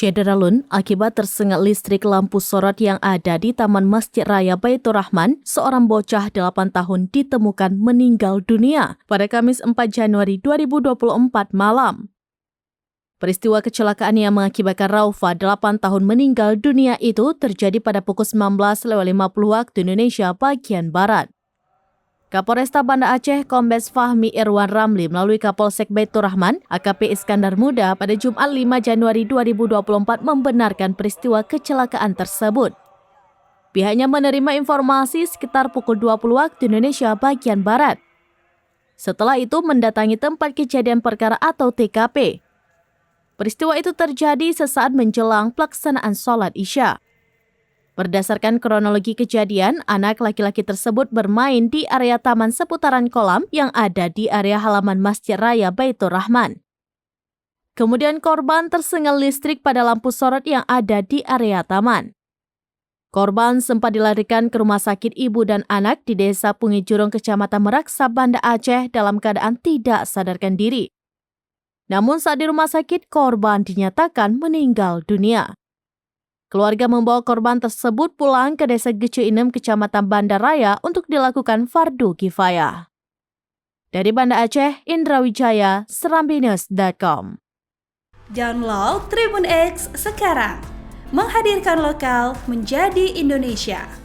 Syederalun akibat tersengat listrik lampu sorot yang ada di Taman Masjid Raya Baitur Rahman, seorang bocah 8 tahun ditemukan meninggal dunia pada Kamis 4 Januari 2024 malam. Peristiwa kecelakaan yang mengakibatkan Raufa 8 tahun meninggal dunia itu terjadi pada pukul 19.50 waktu Indonesia bagian Barat. Kapolresta Banda Aceh Kombes Fahmi Irwan Ramli melalui Kapolsek Baitur Rahman AKP Iskandar Muda pada Jumat 5 Januari 2024 membenarkan peristiwa kecelakaan tersebut. Pihaknya menerima informasi sekitar pukul 20 waktu Indonesia bagian Barat. Setelah itu mendatangi tempat kejadian perkara atau TKP. Peristiwa itu terjadi sesaat menjelang pelaksanaan sholat Isya. Berdasarkan kronologi kejadian, anak laki-laki tersebut bermain di area taman seputaran kolam yang ada di area halaman Masjid Raya Baitur Rahman. Kemudian korban tersengat listrik pada lampu sorot yang ada di area taman. Korban sempat dilarikan ke rumah sakit ibu dan anak di Desa Pungijurung, Kecamatan Meraksa, Banda Aceh dalam keadaan tidak sadarkan diri. Namun saat di rumah sakit, korban dinyatakan meninggal dunia. Keluarga membawa korban tersebut pulang ke Desa Gece Inem, Kecamatan Banda Raya untuk dilakukan fardu kifayah. Dari Banda Aceh, Indra Wijaya, serambinews.com. Download Tribun X sekarang, menghadirkan lokal menjadi Indonesia.